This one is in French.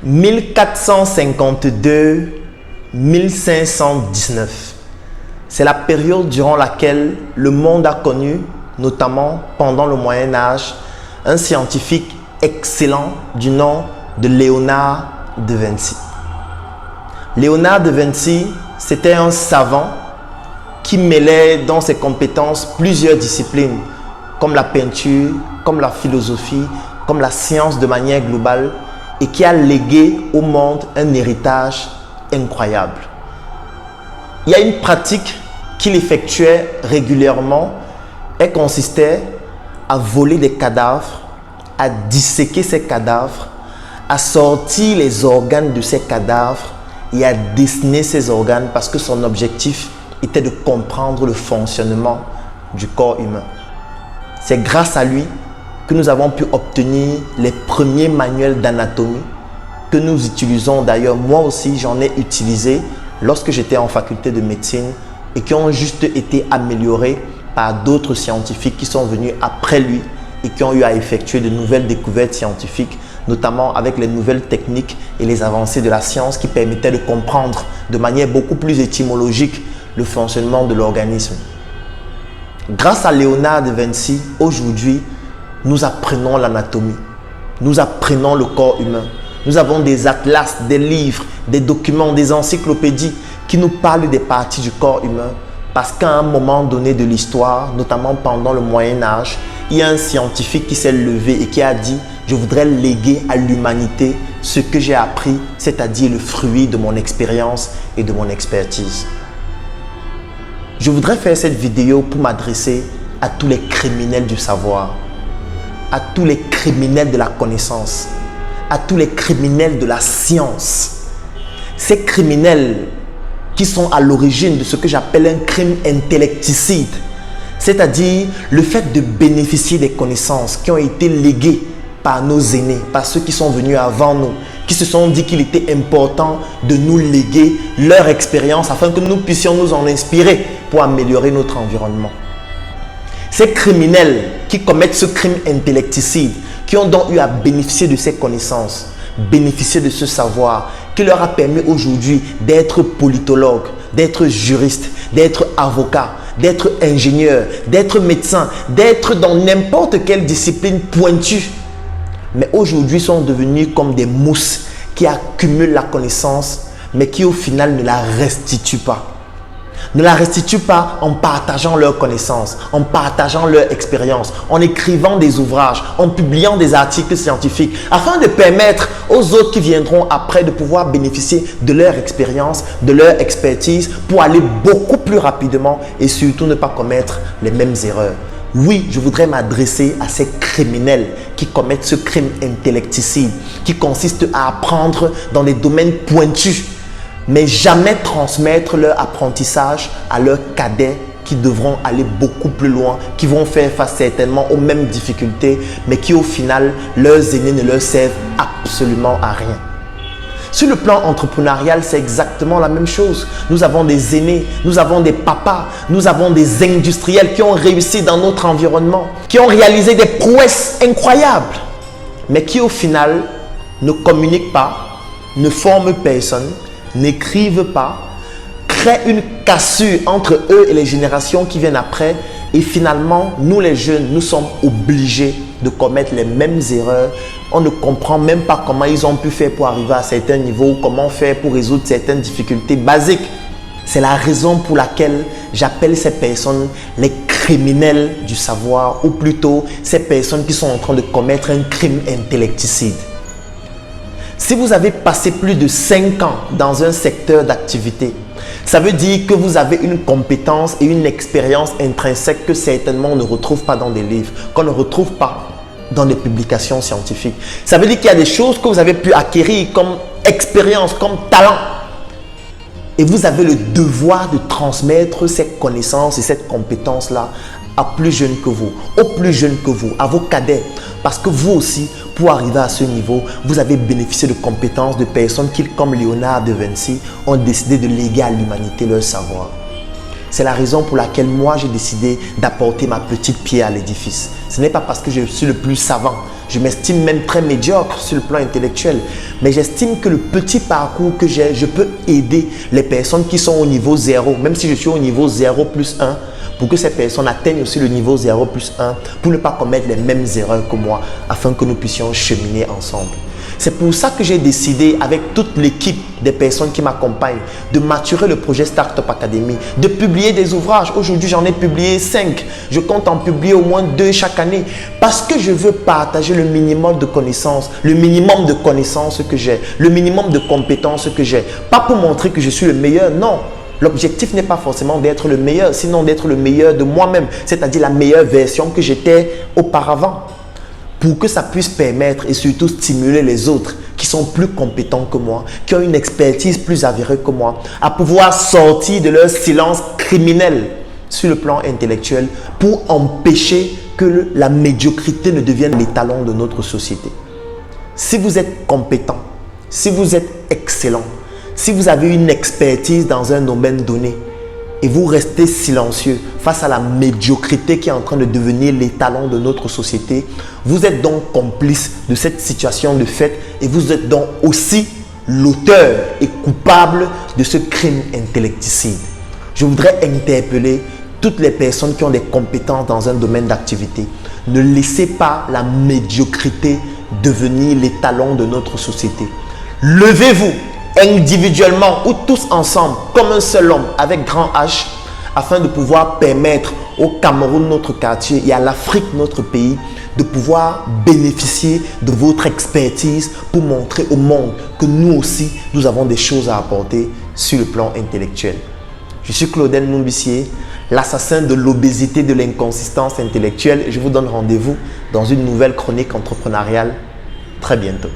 1452-1519. C'est la période durant laquelle le monde a connu, notamment pendant le Moyen-Âge, un scientifique excellent du nom de Léonard de Vinci. Léonard de Vinci, c'était un savant qui mêlait dans ses compétences plusieurs disciplines, comme la peinture, comme la philosophie, comme la science de manière globale, et qui a légué au monde un héritage incroyable. Il y a une pratique qu'il effectuait régulièrement. Elle consistait à voler des cadavres, à disséquer ces cadavres, à sortir les organes de ces cadavres et à dessiner ces organes parce que son objectif était de comprendre le fonctionnement du corps humain. C'est grâce à lui que nous avons pu obtenir les premiers manuels d'anatomie que nous utilisons. D'ailleurs, moi aussi, j'en ai utilisé lorsque j'étais en faculté de médecine et qui ont juste été améliorés par d'autres scientifiques qui sont venus après lui et qui ont eu à effectuer de nouvelles découvertes scientifiques, notamment avec les nouvelles techniques et les avancées de la science qui permettaient de comprendre de manière beaucoup plus étymologique le fonctionnement de l'organisme. Grâce à Léonard de Vinci, aujourd'hui, nous apprenons l'anatomie, nous apprenons le corps humain. Nous avons des atlas, des livres, des documents, des encyclopédies qui nous parlent des parties du corps humain parce qu'à un moment donné de l'histoire, notamment pendant le Moyen-Âge, il y a un scientifique qui s'est levé et qui a dit « Je voudrais léguer à l'humanité ce que j'ai appris, c'est-à-dire le fruit de mon expérience et de mon expertise. » Je voudrais faire cette vidéo pour m'adresser à tous les criminels du savoir, à tous les criminels de la connaissance, à tous les criminels de la science. Ces criminels qui sont à l'origine de ce que j'appelle un crime intellecticide, c'est-à-dire le fait de bénéficier des connaissances qui ont été léguées par nos aînés, par ceux qui sont venus avant nous, qui se sont dit qu'il était important de nous léguer leur expérience afin que nous puissions nous en inspirer pour améliorer notre environnement. Ces criminels qui commettent ce crime intellecticide, qui ont donc eu à bénéficier de ces connaissances, bénéficier de ce savoir qui leur a permis aujourd'hui d'être politologues, d'être juristes, d'être avocats, d'être ingénieurs, d'être médecins, d'être dans n'importe quelle discipline pointue. Mais aujourd'hui sont devenus comme des mousses qui accumulent la connaissance, mais qui au final ne la restituent pas. Ne la restituent pas en partageant leurs connaissances, en partageant leur expérience, en écrivant des ouvrages, en publiant des articles scientifiques, afin de permettre aux autres qui viendront après de pouvoir bénéficier de leur expérience, de leur expertise pour aller beaucoup plus rapidement et surtout ne pas commettre les mêmes erreurs. Oui, je voudrais m'adresser à ces criminels qui commettent ce crime intellecticide, qui consiste à apprendre dans des domaines pointus, mais jamais transmettre leur apprentissage à leurs cadets qui devront aller beaucoup plus loin, qui vont faire face certainement aux mêmes difficultés, mais qui au final, leurs aînés ne leur servent absolument à rien. Sur le plan entrepreneurial, c'est exactement la même chose. Nous avons des aînés, nous avons des papas, nous avons des industriels qui ont réussi dans notre environnement, qui ont réalisé des prouesses incroyables, mais qui au final ne communiquent pas, ne forment personne, n'écrivent pas, créent une cassure entre eux et les générations qui viennent après. Et finalement, nous les jeunes, nous sommes obligés de commettre les mêmes erreurs. On ne comprend même pas comment ils ont pu faire pour arriver à certains niveaux, comment faire pour résoudre certaines difficultés basiques. C'est la raison pour laquelle j'appelle ces personnes les criminels du savoir, ou plutôt ces personnes qui sont en train de commettre un crime intellecticide. Si vous avez passé plus de 5 ans dans un secteur d'activité, ça veut dire que vous avez une compétence et une expérience intrinsèque que certainement on ne retrouve pas dans des livres, qu'on ne retrouve pas dans des publications scientifiques. Ça veut dire qu'il y a des choses que vous avez pu acquérir comme expérience, comme talent. Et vous avez le devoir de transmettre ces connaissances et cette compétence-là à plus jeunes que vous, aux plus jeunes que vous, à vos cadets. Parce que vous aussi, pour arriver à ce niveau, vous avez bénéficié de compétences de personnes qui, comme Léonard de Vinci, ont décidé de léguer à l'humanité leur savoir. C'est la raison pour laquelle moi j'ai décidé d'apporter ma petite pierre à l'édifice. Ce n'est pas parce que je suis le plus savant, Je m'estime même très médiocre sur le plan intellectuel. Mais j'estime que le petit parcours que j'ai, je peux aider les personnes qui sont au niveau 0, même si je suis au niveau 0 plus 1, pour que ces personnes atteignent aussi le niveau 0 plus 1, pour ne pas commettre les mêmes erreurs que moi, afin que nous puissions cheminer ensemble. C'est pour ça que j'ai décidé, avec toute l'équipe des personnes qui m'accompagnent, de maturer le projet Startup Academy, de publier des ouvrages. Aujourd'hui, j'en ai publié 5. Je compte en publier au moins 2 chaque année parce que je veux partager le minimum de connaissances, que j'ai, le minimum de compétences que j'ai. Pas pour montrer que je suis le meilleur, non. L'objectif n'est pas forcément d'être le meilleur, sinon d'être le meilleur de moi-même, c'est-à-dire la meilleure version que j'étais auparavant. Pour que ça puisse permettre et surtout stimuler les autres qui sont plus compétents que moi, qui ont une expertise plus avérée que moi, à pouvoir sortir de leur silence criminel sur le plan intellectuel pour empêcher que la médiocrité ne devienne l'étalon de notre société. Si vous êtes compétent, si vous êtes excellent, si vous avez une expertise dans un domaine donné, et vous restez silencieux face à la médiocrité qui est en train de devenir l'étalon de notre société, vous êtes donc complice de cette situation de fait et vous êtes donc aussi l'auteur et coupable de ce crime intellecticide. Je voudrais interpeller toutes les personnes qui ont des compétences dans un domaine d'activité. Ne laissez pas la médiocrité devenir l'étalon de notre société. Levez-vous individuellement ou tous ensemble, comme un seul homme, avec grand H, afin de pouvoir permettre au Cameroun, notre quartier, et à l'Afrique, notre pays, de pouvoir bénéficier de votre expertise pour montrer au monde que nous aussi, nous avons des choses à apporter sur le plan intellectuel. Je suis Claudel Mumbissier, l'assassin de l'obésité, de l'inconsistance intellectuelle. Je vous donne rendez-vous dans une nouvelle chronique entrepreneuriale très bientôt.